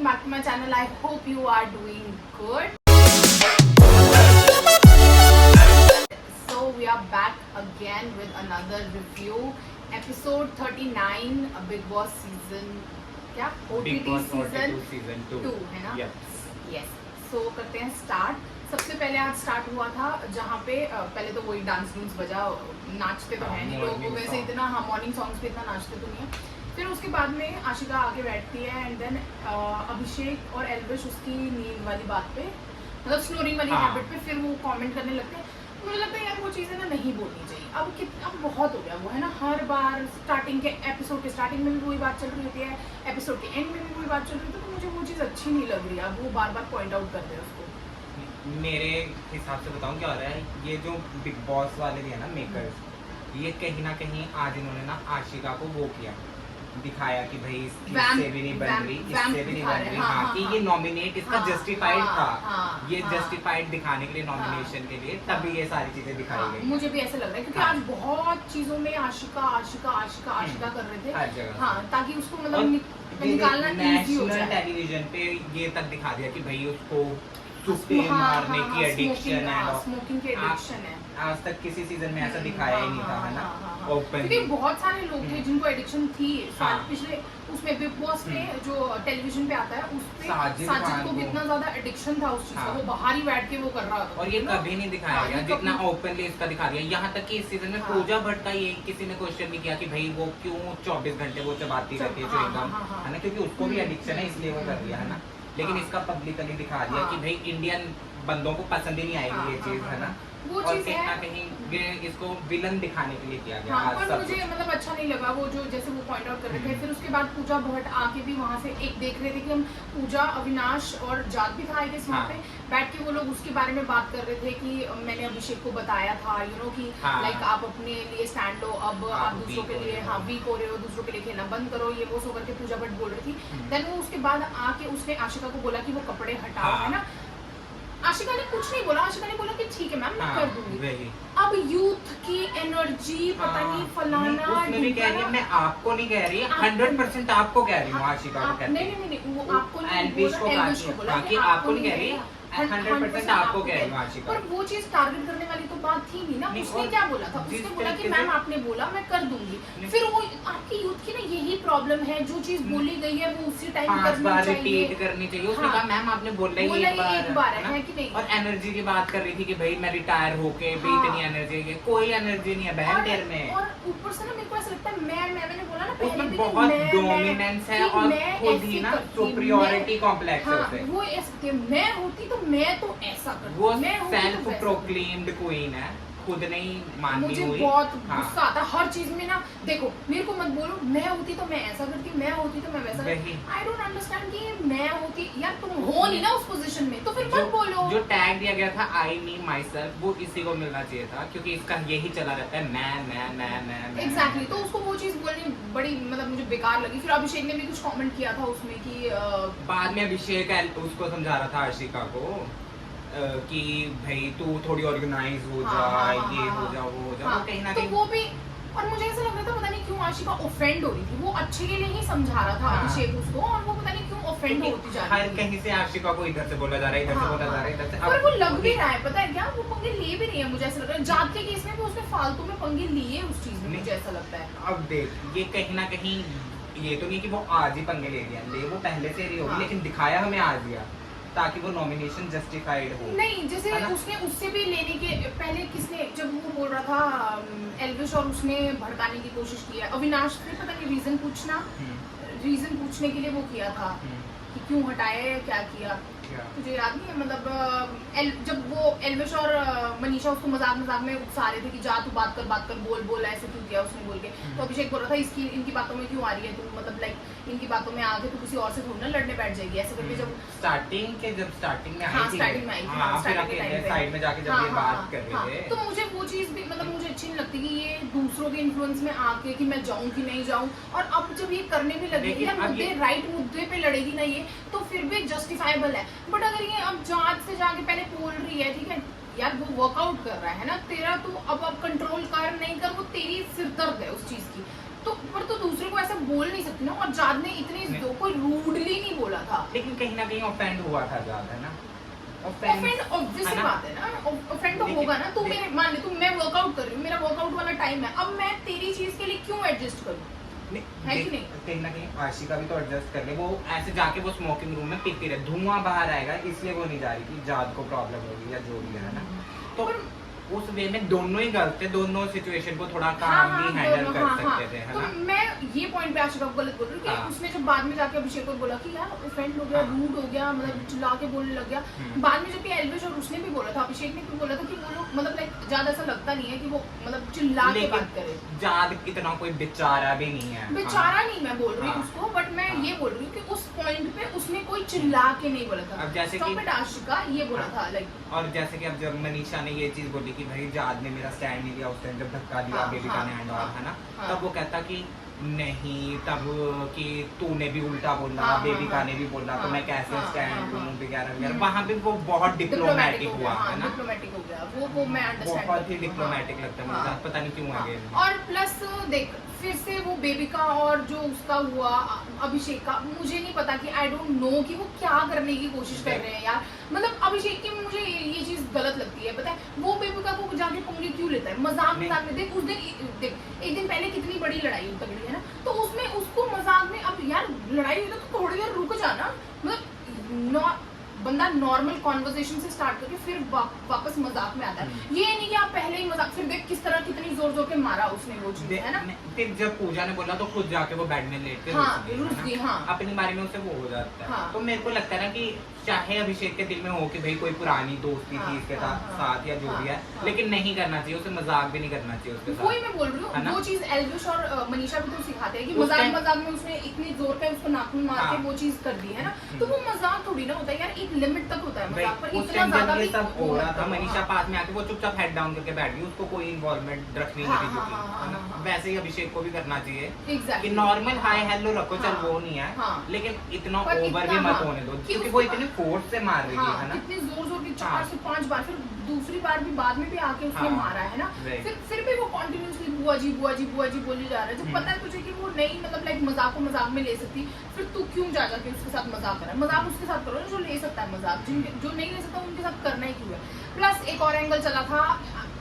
welcome back to my channel. I hope you are doing good. So we are back again with another review. Episode 39, Big Boss season क्या? Big OTT Boss season OTT season 2 है ना? Yes. Yes. So करते हैं start. सबसे पहले आज start हुआ था जहाँ पे पहले तो वही डांस डूंस बजा, नाचते तो है नहीं लोग वैसे इतना, हाँ मॉर्निंग सॉन्ग्स पे इतना नाचते तो नहीं है। फिर उसके बाद में आशिका आके बैठती है एंड देन अभिषेक और एल्विश उसकी नींद वाली बात पे, मतलब स्नोरिंग वाली हैबिट पे फिर वो कमेंट करने लगते हैं। मुझे लगता है यार वो चीज़ें ना नहीं बोलनी चाहिए। अब बहुत हो गया वो है ना, हर बार स्टार्टिंग के एपिसोड के स्टार्टिंग में भी वही बात चल रही होती है, एपिसोड के एंड में भी वही बात चल रही होती है, तो मुझे वो चीज़ अच्छी नहीं लग रही। अब वो बार बार पॉइंट आउट करते हैं उसको। मेरे हिसाब से बताऊं क्या हो रहा है, ये जो बिग बॉस वाले भी है ना मेकर्स, ये कहीं ना कहीं आज इन्होंने ना आशिका को वो किया, दिखाया कि भाई इससे भी नहीं बन रही, इससे भी नहीं बन रही, हाँ कि ये नॉमिनेट इसका जस्टिफाइड था, ये जस्टिफाइड दिखाने के लिए नॉमिनेशन के लिए तभी ये सारी चीजें दिखाई गई। मुझे भी ऐसा लग रहा है क्योंकि आज बहुत चीजों में आशिका आशिका आशिका आशिका कर रहे थे हर जगह, हाँ, ताकि उसको मतलब निकालना इजी हो जाए। नेशनल टेलीविजन पे ये तक दिखा दिया कि भाई उसको सुस्ते मारने की एडिक्शन है, स्मोकिंग की एडिक्शन है। आज तक किसी सीजन में ऐसा दिखाया ही नहीं था, है ना, ओपन। क्योंकि बहुत सारे लोग थे जिनको एडिक्शन थी। पिछले उसमें बिग बॉस में जो टेलीविजन पे आता है उसपे साजिद को कितना ज्यादा एडिक्शन था उस चीज का, वो बाहर ही बैठ के वो कर रहा था और ये कभी नहीं दिखाया गया जितना ओपनली इसका दिखा दिया। यहाँ तक कि इस सीजन में पूजा भट्ट का ये किसी ने क्वेश्चन नहीं किया कि भाई वो क्यों 24 घंटे वो चबाती रहती है च्युइंगम, है ना, क्योंकि उसको भी एडिक्शन है इसलिए वो कर दिया, है ना। लेकिन इसका पब्लिकली दिखा दिया कि भाई इंडियन बंदों को पसंद ही नहीं आएगी ये चीज, है ना, वो और चीज कहीं ना है। कहीं इसको विलन दिखाने के लिए किया गया। हाँ, पर मुझे मतलब अच्छा नहीं लगा वो जो जैसे वो पॉइंट आउट कर रहे थे। फिर उसके बाद पूजा भट्ट आके भी वहाँ से एक देख रहे थे कि हम पूजा अविनाश और जात भी था आई गेस वहाँ पे बैठ के वो लोग उसके बारे में बात कर रहे थे कि मैंने अभिषेक को बताया था कि लाइक आप अपने लिए स्टैंड लो, अब आप दूसरों के लिए वीक हो रहे हो, दूसरों के लिए खेलना बंद करो, ये वो सो करके पूजा भट्ट बोल रही थी। देन वो उसके बाद आके उसने आशिका को बोला कि वो कपड़े हटाओ, है ना। आशिका ने कुछ नहीं बोला, आशिका ने बोला कि ठीक है मैम मैं कर दूंगी। अब यूथ की एनर्जी पता नहीं फलाना, उसमें भी कह रही है, मैं आपको नहीं कह रही, 100% आपको कह रही हूँ, आशिका को कहती है। नहीं वो आपको नहीं बोला, कि आपको नहीं कह रही, 100% आपको कह रही हूँ आशिका। पर वो चीज टारगेट करने वाली तो बात थी नहीं ना। उसने क्या बोला था, उसने बोला कि मैम आपने बोला मैं कर दूंगी। फिर वो आपकी यूथ की ना यही प्रॉब्लम है, जो चीज बोली गई है वो उसी टाइम करनी चाहिए, रिपीट करनी चाहिए। उसने कहा मैम आपने बोला ही एक बार है कि नहीं। और एनर्जी की बात कर रही थी कि भाई मैं रिटायर होके भी इतनी एनर्जी है, कोई एनर्जी नहीं है बहन तेरे में। और ऊपर से ना मेरे को ऐसा लगता है मैंने बोला ना उसमें बहुत डोमिनेंस है और खुद ही ना सुपीरियॉरिटी कॉम्प्लेक्स है उसे। वो ऐसे मैं होती तो मैं तो ऐसा करती, वो सेल्फ प्रोक्लेम्ड क्वीन है, खुद नहीं मानती। मुझे बहुत गुस्सा आता है हर चीज में ना। देखो मेरे को मत बोलो मैं होती तो मैं ऐसा करती, मैं होती तो मैं वैसा करती। आई डोंट अंडरस्टैंड कि मैं होती, यार तुम हो नहीं ना उस पोजीशन में तो फिर मत बोलो। जो टैग दिया गया था आई मी माई सेल्फ, वो इसी को मिलना चाहिए था, क्योंकि इसका यही चला रहता है मैं। एग्जैक्टली, तो उसको वो चीज बोलनी बड़ी मतलब मुझे बेकार लगी। फिर अभिषेक ने भी कुछ कमेंट किया था उसमें कि बाद में अभिषेक उसको समझा रहा था आशिका को कि भाई तू थोड़ी ऑर्गेनाइज हो जा, ये हो जा वो हो जा, कहीं ना कहीं तो वो भी। और मुझे ऐसा लग रहा था पता नहीं क्यों आशिका ऑफेंड हो रही थी, वो अच्छे के लिए ही समझा रहा था अभिषेक उसको, और वो पता नहीं क्यों ऑफेंड होती जा रही थी। कहीं से आशिका को इधर से बोला जा रहा है, इधर से बोला जा रहा है, इधर से। पर वो लग भी रहा है, पता है क्या, वो पंगे ले भी रही है। मुझे ऐसा लग रहा है जात के केस में भी उसने फालतू में पंगे लिए उस चीज में, मुझे ऐसा लगता है। अब देख ये कहीं ना कहीं ये तो नहीं कि वो आज ही पंगे ले लिया, वो पहले से रही होगी, लेकिन दिखाया हमें आज दिया ताकि वो नॉमिनेशन जस्टिफाइड हो। नहीं जैसे उसने उससे भी लेने के पहले किसने, जब वो बोल रहा था एल्विश और उसने भड़काने की कोशिश की है अविनाश ने, पता नहीं रीजन पूछने के लिए वो किया था कि क्यों हटाए, क्या किया तुझे याद नहीं है। मतलब जब वो एल्विश और मनीषा उसको मजाक में उकसा रहे थे कि जा तू बात कर बोल ऐसे क्यों किया उसने बोल के, तो अभिषेक बोल रहा था इनकी बातों में क्यों आ रही है तू, मतलब लाइक इनकी बातों में आके तो किसी और से थोड़ी ना लड़ने बैठ जाएगी ऐसे करके। जब स्टार्टिंग में आई थी साइड में जाके जब ये बात कर रहे थे, तो मुझे वो चीज भी मतलब मुझे अच्छी नहीं लगती कि ये दूसरों के इन्फ्लुएंस में आके कि मैं जाऊं कि नहीं जाऊं। और अब जब ये करने भी लगेगी ना मुद्दे, राइट मुद्दे पे लड़ेगी ना ये, तो फिर भी जस्टिफाइबल है। बट अगर ये अब जांच से जाके पहले बोल रही है, ठीक है यार वो वर्कआउट कर रहा है ना तेरा, तो अब कंट्रोल कर नहीं कर वो तेरी सिरदर्द है उस चीज की। तो पर तो दूसरे को ऐसा बोल नहीं सकती ना। और जाद ने इतनी कोई रूडली नहीं बोला था, लेकिन कहीं ना कहीं ऑफेंड हुआ था ज्यादा ना। ऑफेंड ऑब्वियस बात है ना, ऑफेंड तो होगा ना। तू मेरे मान ले तू, मैं वर्कआउट कर रही हूँ, मेरा वर्कआउट वाला टाइम है, अब मैं तेरी चीज के लिए क्यों एडजस्ट करूँ? है कि नहीं? कहीं ना कहीं आशिका भी तो एडजस्ट कर ले। वो ऐसे जाके वो स्मोकिंग रूम में पीती रहे, धुआं बाहर आएगा, इसलिए वो नहीं जा रही कि जाद को प्रॉब्लम होगी या जो भी है ना। तो उस वे में दोनों ही गलत थे, दोनों सिचुएशन को थोड़ा कामली हैंडल कर सकते थे, है तो ना। मैं ये पॉइंट पे आशिका को गलत बोल रही हूँ कि उसने जब बाद में जाके अभिषेक को बोला कि यार ऑफेंड हो गया, रूड हो गया, मतलब चिल्ला के बोलने लग गया। बाद में जबकि एल्विश और उसने भी बोला था, अभिषेक ने भी बोला था कि वो लोग मतलब लाइक ज्यादा ऐसा लगता नहीं है कि वो मतलब चिल्ला के बात करे। जाद इतना कोई बेचारा भी नहीं है, बेचारा नहीं मैं बोल रही हूँ उसको, बट मैं ये बोल रही हूँ कि उस पॉइंट पे उसने कोई चिल्ला के नहीं बोला था। अब जैसे कि आशिका ये बोला था लाइक, और जैसे कि अब जब मनीषा ने ये चीज बोली कि भाई जाद ने मेरा स्टैंड नहीं लिया उस टाइम जब धक्का दिया बेबिका ने एंड ऑल, है ना। तब वो कहता कि नहीं, तब कि तूने भी उल्टा बोला, बेबिका ने भी बोला, तो मैं कैसे स्टैंड लूं वगैरह वगैरह। वहां पे वो बहुत डिप्लोमेटिक हुआ, है ना, डिप्लोमेटिक हो गया वो मैं अंडरस्टैंड बहुत ही डिप्लोमेटिक लगता है मुझे, पता नहीं क्यों आगे। और प्लस देख फिर से वो बेबिका और जो उसका हुआ अभिषेक का, मुझे नहीं पता कि आई डोंट नो कि वो क्या करने की कोशिश कर रहे हैं यार। मतलब अभिषेक की मुझे ये चीज गलत लगती है, पता है वो बेबिका को जाके पंगे क्यों लेता है मजाक में। देख उस दिन देख एक दिन पहले कितनी बड़ी लड़ाई तगड़ी है ना, तो उसमें उसको मजाक में, अब यार लड़ाई हुई तो थोड़ी देर रुक जाना, मतलब बंदा नॉर्मल कॉन्वर्सेशन से स्टार्ट करके फिर वापस मजाक में आता है। ये नहीं कि आप पहले ही मजाक, फिर देख किस तरह कितनी जोर जोर के मारा उसने वो चीज, है ना। फिर जब पूजा ने बोला तो खुद जाके वो बेड में लेट के रुस गई, अपनी बारे में उसे वो हो जाता है। तो मेरे को लगता है ना कि चाहे अभिषेक के दिल में हो कि भाई कोई पुरानी दोस्ती थी इसके साथ या जो भी है, लेकिन नहीं करना चाहिए उसे, मजाक भी नहीं करना चाहिए उसके साथ। वही मैं बोल रही हूँ, वो चीज एल्विश और मनीषा भी तो सिखाते हैं कि मजाक में उसने इतनी जोर का उसको नाखून मार के वो चीज कर दी, है ना। तो वो मजाक थोड़ी ना होता है यार, एक लिमिट तक होता है मजाक, पर इतना ज्यादा भी सब हो रहा था। मनीषा पास में आके वो चुपचाप हेड डाउन करके बैठ गई, उसको कोई इन्वॉल्वमेंट रखनी नहीं थी। वैसे ही अभिषेक को भी करना चाहिए कि नॉर्मल हाय हेलो रखो, चल वो नहीं है, लेकिन इतना ओवर भी मत होने दो, क्योंकि वो इतनी फोर्स से मार रही है ना, इतनी जोर जोर की 4 से 5 बार, फिर दूसरी बार भी बाद में भी आके उसने मारा है ना। फिर भी वो कंटिन्यूअसली बुआ जी बुआ जी बुआ जी बोली जा रहा है, जब पता है तुझे कि वो नहीं मतलब लाइक मजाक को मजाक में ले सकती, फिर तू क्यों जा जाके उसके साथ मजाक कर रहा है। मजाक उसके साथ करो जो ले सकता है मजाक, जो नहीं ले सकता उनके साथ करना ही क्यों है। प्लस एक और एंगल चला था,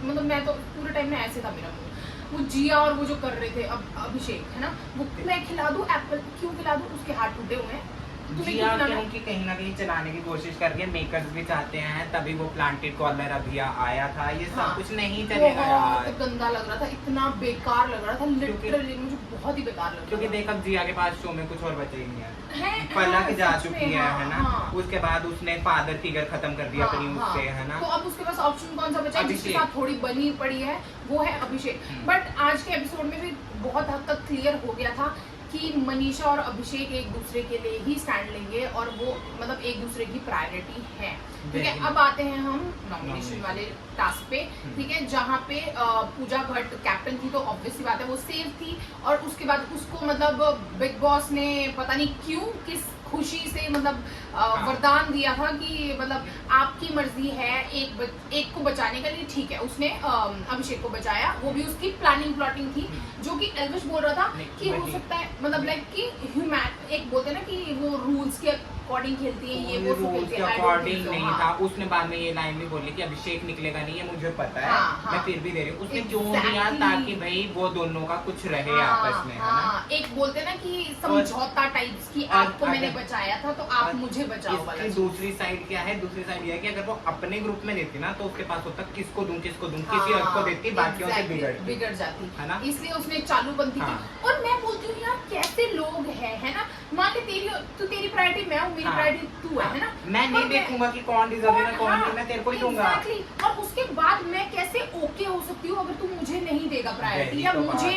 मतलब मैं तो पूरे टाइम में ऐसे था मेरा मुंह, वो जिया और वो जो कर रहे थे अभिषेक, है ना, वो मैं खिला दूं एप्पल, क्यों खिला दूं, उसके हाथ टूटे हुए हैं। जिया क्योंकि कहीं ना कहीं चलाने की कोशिश करके मेकर्स भी चाहते हैं, तभी वो प्लांटेड कॉलर अभी आया था, ये सब कुछ नहीं चलेगा यार। गंदा लग रहा था, इतना बेकार लग रहा था, लिटरली मुझे बहुत ही बेकार लग रहा था। क्योंकि देख अब जिया के पास शो में कुछ और बचा ही नहीं है, पलक जा चुकी है ना। उसके बाद उसने फादर फिगर खत्म कर दिया अपनी उससे, है ना। तो अब उसके पास ऑप्शन कौन सा बचा है जिसके साथ थोड़ी बनी पड़ी है, वो है अभिषेक। बट आज के एपिसोड में भी बहुत हद तक क्लियर हो गया था कि मनीषा और अभिषेक एक दूसरे के लिए ही स्टैंड लेंगे और वो मतलब एक दूसरे की प्रायोरिटी है, ठीक है। अब आते हैं हम नॉमिनेशन वाले टास्क पे, ठीक है, जहाँ पे पूजा भट्ट कैप्टन थी, तो ऑब्वियस सी बात है वो सेफ थी। और उसके बाद उसको मतलब बिग बॉस ने पता नहीं क्यों किस खुशी से मतलब वरदान दिया था कि मतलब आपकी मर्जी है एक को बचाने के लिए, ठीक है। उसने अभिषेक को बचाया, वो भी उसकी प्लानिंग थी, जो कि एल्विश बोल रहा था कि हो सकता है मतलब लाइक कि ह्यूमैन एक बोलते हैं ना कि वो रूल्स के अकॉर्डिंग खेलती है, ये वो रूल्स के अकॉर्डिंग नहीं था। उसने बाद में ये लाइन भी बोली कि अभिषेक निकलेगा नहीं, ये मुझे पता है, मैं फिर भी दे रही हूँ। उसने क्यों दिया, ताकि भाई वो दोनों का कुछ रहे आपस में, है ना। एक बोलते हैं ना कि समझौता टाइप्स की, आपको मैंने बचाया था तो आप मुझे बचाओ वाला। दूसरी साइड क्या है, दूसरी साइड ये है कि अगर वो अपने ग्रुप में देती ना, तो उसके पास होता किसको दूं किसी और को देती, बाकियों से बिगड़ जाती, है ना। इसलिए उसने चालूबंदी की। और मैं बोलती हूँ यार कैसे लोग हैं ना, मान ले तेरी प्रायोरिटी मैं हूँ, मेरी प्रायोरिटी तू है ना। मैं नहीं देखूंगा कि कौन डिजर्व है कौन नहीं, मैं तेरे को ही दूंगा। और उसके बाद मैं कैसे ओके हो सकती हूँ अगर तू मुझे नहीं देगा प्रायोरिटी या मुझे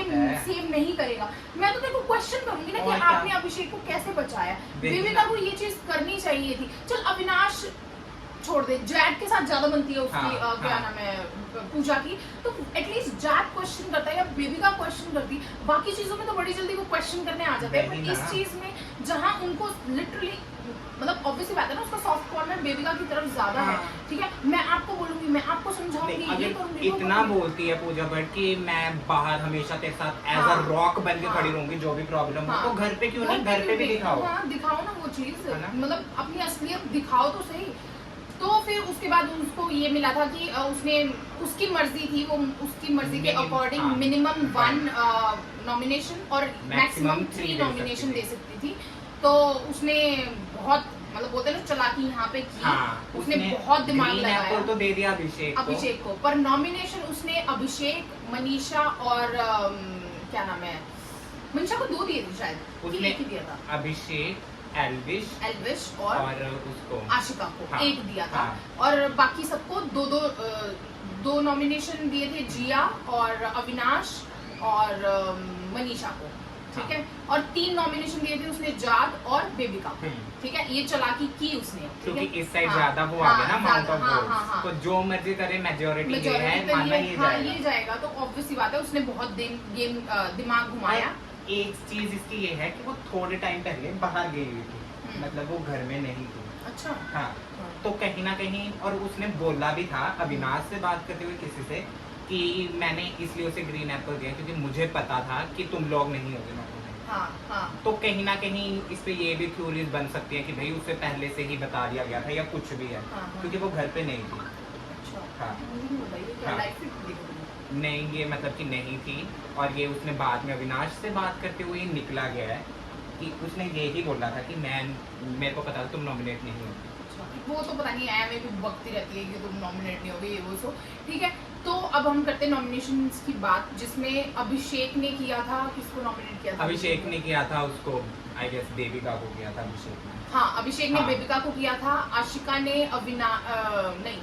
सेव नहीं करेगा। मैं तो तेरे को क्वेश्चन करूंगी ना कि आपने अभिषेक को कैसे बचाया। बेबिका को ये चीज करनी चाहिए थी। चल अविनाश छोड़ दे, जैक के साथ ज्यादा बनती है उसकी क्या नाम है पूजा की, तो एटलीस्ट जैक क्वेश्चन करता है या बेबिका क्वेश्चन करती, बाकी चीजों में तो बड़ी जल्दी वो क्वेश्चन करने आ जाते हैं। पर इस चीज में जहाँ उनको लिटरली मतलब ऑब्वियसली बात है ना, उसका सॉफ्ट कॉर्नर बेबिका की तरफ ज्यादा है। हाँ। ठीक है, मैं आपको बोलूंगी, मैं आपको समझाऊंगी, ये अगर करूंगी, वो इतना करूंगी। बोलती है पूजा भट्ट कि मैं बाहर हमेशा तेरे साथ एज हाँ। अ रॉक बन के हाँ। खड़ी रहूंगी, जो भी प्रॉब्लम हो, हाँ। तो घर पे क्यों नहीं, घर पे भी दिखाओ। हाँ, दिखाओ ना वो चीज, है ना? मतलब अपनी असलियत दिखाओ तो सही। तो फिर उसके बाद उसको ये मिला था कि उसने, उसकी मर्जी थी, वो उसकी मर्जी के अकॉर्डिंग हाँ। मिनिमम 1 नॉमिनेशन और मैक्सिमम 3 नॉमिनेशन दे सकती थी। तो उसने बहुत मतलब बोलते हैं ना चालाकी यहाँ पे की। हाँ, उसने बहुत दिमाग ग्रीन लगाया एप्पल तो दे दिया अभिषेक को, पर नॉमिनेशन उसने अभिषेक, मनीषा और क्या नाम है, मनीषा को 2 दिए थे शायद, उसने एक ही दिया था, अभिषेक, एल्विश और उसको आशिका को हाँ, 1 दिया था। हाँ। और बाकी सबको 2 नॉमिनेशन दिए थे, जिया और अविनाश और मनीषा को। ठीक है, और 3 नॉमिनेशन दिए थे उसने जाद और बेबिका को। ठीक है, ये चालाकी की उसने, ठीक क्योंकि है? इस साइड हाँ, ज्यादा वो आ गया ना अमाउंट ऑफ हाँ, वोट्स, तो जो मर्जी करे मेजॉरिटी ये है, तो मानना ये हाँ, जाएगा। ये जाएगा। तो ऑब्वियस सी बात है, उसने बहुत गेम दिमाग घुमाया। एक चीज इसकी ये है कि वो थोड़े टाइम पहले बाहर गई हुई थी, मतलब वो घर में नहीं थी। अच्छा। हाँ, तो कहीं ना कहीं, और उसने बोला भी था अविनाश से बात करते हुए किसी से कि मैंने इसलिए उसे ग्रीन एप्पल दिया क्योंकि मुझे पता था कि तुम लोग नहीं होगे नौकरी में। हाँ, हाँ। तो कहीं ना कहीं इस पे ये भी थ्योरीज बन सकती है कि भाई उसे पहले से ही बता दिया गया था या कुछ भी है, हाँ, हाँ। क्योंकि वो घर पे नहीं थी। अच्छा। हाँ। मुझे नहीं पता, ये क्या हाँ। लाइफ फिट देखो तुमने। नहीं, ये मतलब कि नहीं थी, और ये उसने बाद में अविनाश से बात करते हुए निकला गया है कि उसने ये ही बोला था कि मेरे को पता था तुम नॉमिनेट नहीं होगी। वो तो पता नहीं है, मैं भी बकती रहती है कि तुम नॉमिनेट नहीं होगे, ये वो सो। ठीक है, तो अब हम करते हैं नॉमिनेशंस की बात, जिसमें अभिषेक ने किया था, किसको नॉमिनेट किया था? अभिषेक ने किया था उसको, आई गेस बेबिका को किया था अभिषेक ने। हाँ, अभिषेक ने हाँ। बेबिका को किया था। आशिका ने नहीं,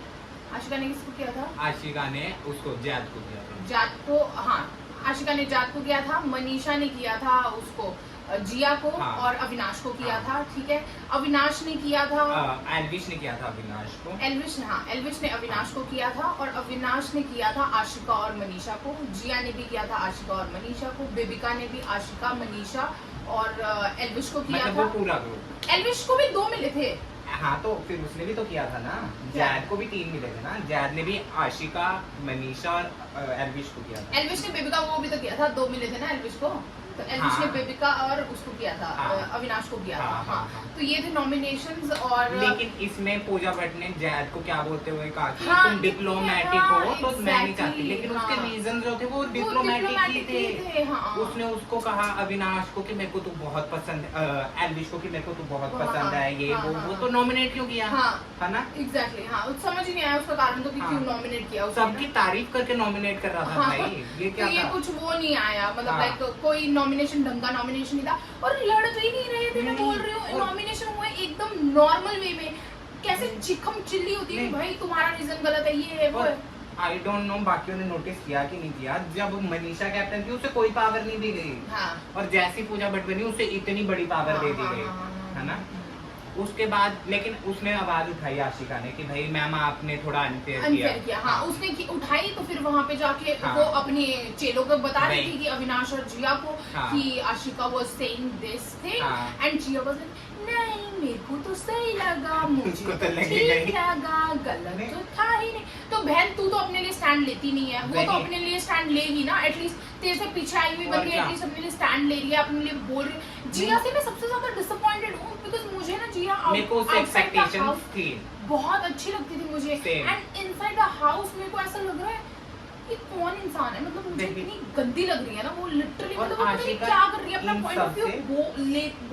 आशिका ने किसको किया था? आशिका ने उसको जैद को किया था। जात को, हाँ, आशिका ने जात को किया था। मनीषा ने किया था उसको, जिया को। हाँ। और अविनाश को किया हाँ। था। ठीक है, अविनाश ने किया था, एल्विश ने किया था अविनाश को। एल्विश ने, हाँ, एल्विश ने अविनाश को किया था। और अविनाश ने किया था आशिका और मनीषा को। जिया ने भी किया था आशिका और मनीषा को। बेबिका ने भी आशिका, मनीषा और एल्विश को किया मतलब था। वो पूरा ग्रुप। एल्विश को भी 2 मिले थे। हाँ, तो फिर उसने भी तो किया था ना, जैद को भी 3 मिले थे ना। जैद ने भी आशिका, मनीषा और एल्विश को किया था। एल्विश ने बेबिका को भी तो किया था, 2 मिले थे ना एल्विश को। तो एल्विश ने हाँ। बेबिका और उसको किया था, हाँ। अविनाश को किया था। हाँ, हाँ, हाँ। तो ये थे नॉमिनेशंस। और लेकिन इसमें पूजा भट्ट ने जैद को क्या बोलते हुए कहा कि हाँ, तुम डिप्लोमेटिक हाँ, हो, तो मैं नहीं चाहती, exactly, लेकिन उसके हाँ। रीजन जो थे वो डिप्लोमेटिक ही थे। हाँ। उसने उसको कहा अविनाश को कि मेरे को तू बहुत पसंद, एल्विश को कि मेरे को तू बहुत हाँ, पसंद है, ये हाँ, वो हाँ, वो हाँ। तो नॉमिनेट क्यों किया, हाँ। है ना? एग्जैक्टली, हाँ, समझ ही नहीं आया उसका कारण, तो कि हाँ। क्यों नॉमिनेट किया उसने सबकी तारीफ करके नॉमिनेट कर रहा था हाँ। भाई, ये क्या तो ये था? कुछ वो नहीं आया, मतलब हाँ। लाइक कोई नॉमिनेशन, ढंग का नॉमिनेशन नहीं था। और लड़ भी नहीं रहे थे, मैं नहीं, बोल रही हूँ, और- नॉमिनेशन हुए एकदम नॉर्मल वे में। कैसे चिखम चिल्ली होती है कि नहीं। भाई तुम्हारा रीजन गलत है, ये है वो है। आई डोंट नो बाकियों ने नोटिस किया कि नहीं किया, जब मनीषा कैप्टन थी उसे कोई पावर नहीं दी गई, हाँ। और जैसी पूजा भट्ट बनी उसे इतनी बड़ी पावर दे दी गई, है ना? उसके बाद लेकिन उसने आवाज उठाई आशिका ने कि भाई मैम आपने थोड़ा अनफेयर अनफेयर किया। हाँ, उसने उठाई, तो फिर वहाँ पे जाके हाँ। वो अपने चेलों को बता रही वही। थी कि अविनाश और जिया को हाँ। कि Ashika was saying this thing हाँ। एंड जिया वाज नहीं, मेरे को तो सही लगा, मुझे उसको तो तो लगी ठीक नहीं। लगा, गलत नहीं। तो था ही नहीं। तो बहन तू तो अपने लिए स्टैंड लेती नहीं है, वो तो वही। अपने लिए स्टैंड लेगी ना, एटलीस्ट तेरे से पीछे आई हुई और बंदी क्या? एटलीस्ट अपने लिए स्टैंड ले रही है, अपने लिए बोल रही है। जिया से मैं सबसे ज्यादा डिसअपॉइंटेड हूँ, बिकॉज मुझे ना जिया मेरे को उससे outside the एक्सपेक्टेशंस house थी। बहुत अच्छी लगती थी मुझे। Same. And inside the house मेरे को ऐसा लग रहा है कि कौन इंसान है, मतलब मुझे देखिए। इतनी गंदी लग रही है ना वो, लिटरली और मतलब वो पता नहीं आशिका क्या कर रही है, अपना इन पॉइंट ऑफ व्यू सबसे-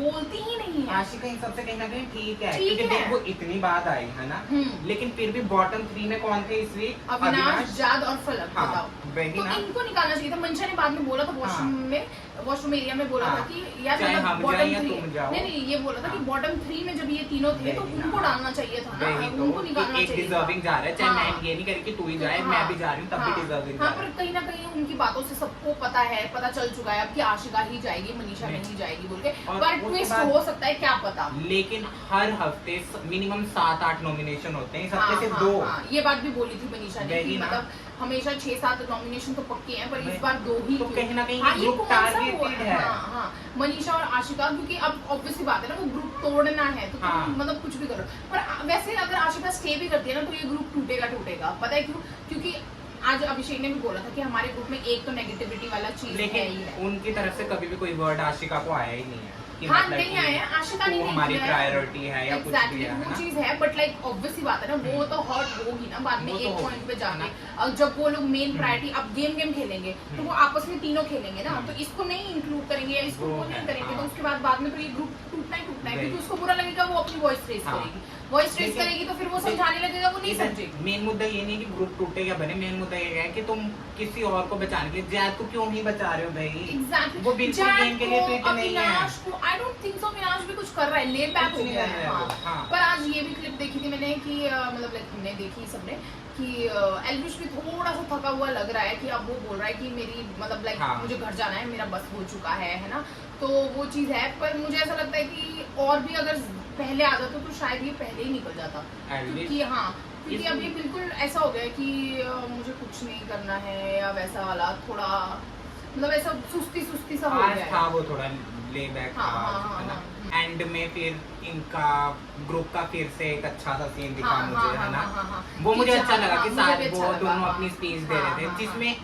बोलती ही नहीं है। आशिका इन सबसे कहीं ना कहीं ठीक है, ठीक क्योंकि है। देख वो इतनी बात आई है ना, लेकिन फिर भी बॉटम 3 में कौन थे इस वीक? अविनाश, जाद और फलक, हाँ, बताओ। वही तो ना। इनको निकालना चाहिए था। मंशा ने बाद में बोला था वॉशरूम में, वॉशरूम एरिया में बोला हाँ। था कि यार चाहे मतलब हम बॉटम जाएं या 3, तुम जाओ। नहीं ये बोला था कि हाँ। बॉटम 3 में जब ये तीनों थे तो वही ना। उनको डालना चाहिए था ना, वही तो, उनको कि निकालना एक चाहिए था। डिजर्विंग जा रहा है, चाहे हाँ। मैं ये नहीं कह रही कि तू ही जाए, हाँ, मैं भी जा रही हूँ, तब भी हाँ, डिजर्विंग हाँ, जा पर रहा है। कहीं ना कहीं उनकी बातों से सबको पता है, पता चल चुका है अब कि आशिका ही जाएगी, मनीषा नहीं। नहीं जाएगी बोल के। और पर उसके ट्विस्ट बाद- हो सकता है, क्या पता। लेकिन हर हफ्ते मिनिमम 7-8 नॉमिनेशन होते हैं, इस हाँ, हफ्ते से हाँ, 2। हाँ, ये बात भी बोली थी मनीषा ने वही कि ना। मतलब हमेशा 6-7 नॉमिनेशन तो पक्के हैं, पर इस बार 2 ही तो क्यों? कहीं ना कहीं हाँ, ये ग्रुप कौन सा हुआ? टारगेटेड है। हाँ, मनीषा और आशिका, क्योंकि अब ऑब्वियसली बात है ना, वो ग्रुप तोड़ना है तो हाँ। तुम मतलब कुछ भी करो। पर वैसे अगर आशिका स्टे भी करती है ना, तो ये ग्रुप टूटेगा। पता है क्यों? क्योंकि आज अभिषेक ने भी बोला था कि हमारे ग्रुप में एक तो नेगेटिविटी वाला चीज है ही लेकिन है। उनकी तरफ से कभी भी कोई वर्ड आशिका को आया ही नहीं है कि हाँ, मतलब नहीं कि आया, आशिका ने वो नहीं हमारी किया है। प्रायोरिटी है या कुछ भी Exactly, है वो ना। चीज है, बट लाइक ऑब्वियसली बात है ना, वो तो हर्ट होगी ना बाद में वो तो एक होगी, पॉइंट पे है जाके। ना। अब जब वो लोग मेन प्रायोरिटी अब गेम खेलेंगे तो वो आपस में तीनों खेलेंगे ना, तो इसको नहीं इंक्लूड करेंगे या इसको वो वो है, नहीं करेंगे, तो हाँ। उसके बाद में तो ये ग्रुप टूटना ही है, वही। क्योंकि उसको बुरा लगेगा, वो अपनी वॉइस रेस हाँ। करेगी। वॉइस रेस लेकिन- करेगी तो फिर वो समझाने लगेगा, वो नहीं इधर समझेगी। मेन मुद्दा ये नहीं है कि ग्रुप टूटे या बने, मेन मुद्दा ये है कि तुम किसी और को बचाने के लिए जैद को क्यों ही बचा रहे हो भाई। Exactly. वो बिल्कुल जैक गेम के लिए को, फिट नहीं है। अविनाश को, I don't think so, Avinash भी कुछ कर रहा है, ले बैक कुछ हो नहीं गया कर है। रहा है वो, हाँ। हाँ। पर आज ये भी क्लिप देखी थी मैंने कि मतलब लाइक हमने देखी सबने कि एल्विश भी थोड़ा सा थका हुआ लग रहा है, कि अब वो बोल रहा है कि मेरी मतलब लाइक हाँ। मुझे घर जाना है, मेरा बस हो चुका है ना, तो वो चीज़ है। पर मुझे ऐसा लगता है कि और भी अगर पहले आ जाता तो शायद ये पहले ही निकल जाता, एल्विश- क्योंकि हाँ, क्योंकि अब ये बिल्कुल ऐसा हो गया है कि मुझे कुछ नहीं करना है, या वैसा वाला थोड़ा मतलब ऐसा सुस्ती सा हो आज गया था है। वो थोड़ा ले बैक था हाँ, हाँ, है ना। हाँ, एंड में फिर इनका ग्रुप का फिर से एक अच्छा सा सीन दिखा हाँ, मुझे, है ना। हाँ। वो मुझे कि अच्छा जहाँ- लगा हाँ, कि मुझे साथ भी वो अच्छा लगा, दोनों हाँ। अपनी स्पीच दे हाँ, रहे थे, हाँ, जिसमें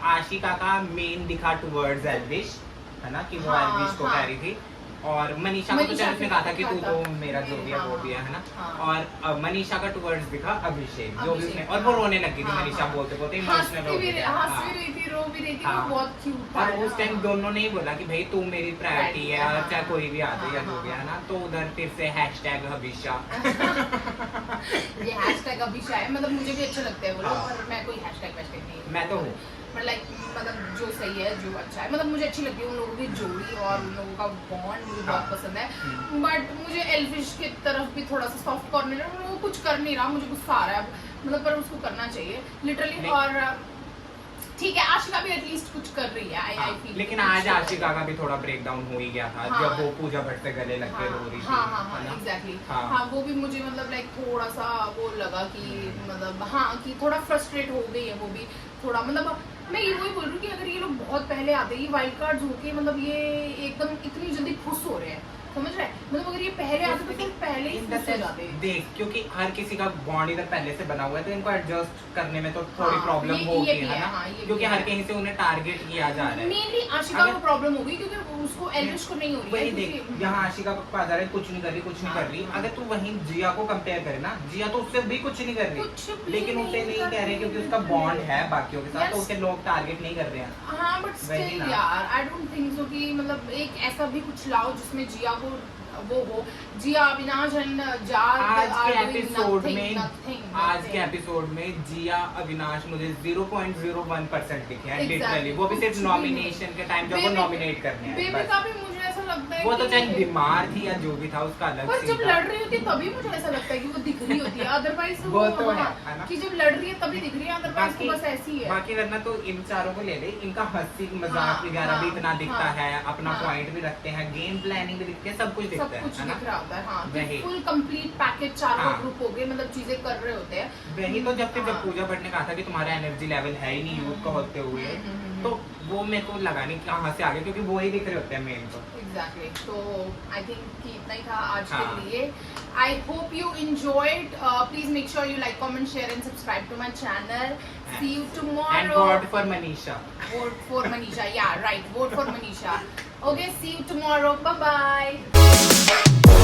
आशिका का मेन दिखा टुवर्ड्स एल्विश, है ना, कि वो हाँ, एल्विश को हाँ। कह रही थी। और मनीषा को तो मनीषा चल उसने कहा था कि तू दिखा तो था। मेरा जो भी है हाँ, वो भी है ना। हाँ। और मनीषा का टुवर्ड्स दिखा अभिषेक, जो भी अभिषेक, उसने, और वो हाँ। रोने लगी थी हाँ, मनीषा हाँ। बोलते बोलते हंस इमोशनल हो भी गई। रही थी, रो भी रही थी, हाँ। वो बहुत क्यूट था। और उस टाइम दोनों ने ही बोला कि भाई तू मेरी प्रायोरिटी है, और हाँ, चाहे कोई भी आ जाए हाँ, या जो भी है ना। तो उधर फिर से हैशटैग हबीशा। ये हैशटैग अभिषा है, मतलब मुझे भी अच्छे लगते हैं वो लोग, हाँ। पर मैं कोई हैशटैग नहीं, मैं तो हूँ। पर लाइक मतलब जो सही है, जो अच्छा है, मतलब मुझे अच्छी लगती है उन लोगों की जोड़ी और उन लोगों का बॉन्ड मुझे बहुत हाँ। पसंद है। बट मुझे एल्विश की तरफ भी थोड़ा सा सॉफ्ट कॉर्नर है, वो कुछ कर नहीं रहा, मुझे गुस्सा आ रहा है अब, मतलब पर उसको करना चाहिए लिटरली। नहीं। और ठीक है, आशिका भी एटलीस्ट कुछ कर रही है, आई फील। लेकिन आज आशिका का भी थोड़ा ब्रेक डाउन हो ही गया था, हाँ। जब वो पूजा भट्ट से गले लग के रो रही थी, हाँ, है ना? एग्जैक्टली। हाँ। हाँ, वो भी मुझे मतलब लाइक थोड़ा सा वो लगा कि मतलब हाँ, कि थोड़ा फ्रस्ट्रेट हो गई है वो भी थोड़ा, मतलब मैं ये वही बोल रही हूँ कि अगर ये लोग बहुत पहले आते, ये वाइल्ड कार्ड्स होके मतलब ये एकदम इतनी जल्दी खुश हो रहे हैं, समझ रहे हैं, मतलब अगर ये पहले आते तो फिर पहले ही खुश हो जाते। देख, क्योंकि हर किसी का बॉन्ड इधर पहले से बना हुआ है, तो इनको एडजस्ट करने में तो थोड़ी हाँ, प्रॉब्लम ये होगी, भी है ना। हाँ, ये भी क्योंकि है। हर कहीं से उन्हें टारगेट किया जा रहा है। मेनली आशिका अगर- को प्रॉब्लम होगी, क्योंकि उसको एल्विश को नहीं हो रही वही है, देख, क्योंकि- यहाँ आशिका को पास आ रहा है, कुछ नहीं कर रही, कुछ नहीं कर रही। अगर तू वहीं जिया को कंपेयर करे ना, जिया तो उससे भी कुछ नहीं कर रही, कुछ भी लेकिन उसे नहीं कर कह रहे क्योंकि रही, उसका बॉन्ड है बाकियों के साथ, तो Yes. उसे लोग टारगेट नहीं कर रहे हैं। हाँ, बट वही स्टिल ना। यार आई डोंट थिंक सो कि मतलब एक ऐसा भी कुछ लाओ जिसमें जिया को वो हो, जिया, अविनाश एंड जाद आज के are doing एपिसोड nothing, में nothing, आज के nothing. एपिसोड में जिया अविनाश मुझे 0.01% दिखे हैं Exactly. लिटरली, वो भी सिर्फ कुछ भी नॉमिनेशन के टाइम जब वो बेबी- नॉमिनेट करने हैं बेबी बस। का भी मुझे ऐसा लगता है वो तो कि- चाहे बीमार थी या जो भी था, उसका अलग पर सीन जब था। लड़ रही होती है तभी मुझे ऐसा लगता है कि वो दिख रही होती है, अदरवाइज वो तो है ना? कि जब लड़ रही है तभी दिख रही है, अदरवाइज बाकी तो बस ऐसी है। बाकी वरना तो इन चारों को ले ले, इनका हंसी मजाक हाँ, वगैरह भी हाँ, इतना दिखता हाँ, है, अपना हाँ। पॉइंट भी रखते हैं, गेम प्लानिंग भी दिखती है, सब कुछ दिखता सब है, कुछ है ना? दिख रहा होता है, हाँ, वही। फुल कंप्लीट पैकेज चारों हाँ। ग्रुप हो गए, मतलब चीजें कर रहे होते हैं। वही तो जब हाँ। पूजा भट्ट ने कहा था कि तुम्हारा एनर्जी लेवल है ही नहीं यूथ का होते हुए, तो वो मेरे को लगा नहीं कहाँ से आ गया, क्योंकि वो ही दिख रहे होते हैं मेन तो। एग्जैक्टली, तो आई थिंक कि इतना ही था आज हाँ। के लिए। I hope you enjoyed, please make sure you like, comment, share and subscribe to my channel. See you and tomorrow. Vote for Manisha. Vote for Manisha. Yeah, right. Vote for Manisha. Okay, see you tomorrow. Bye bye.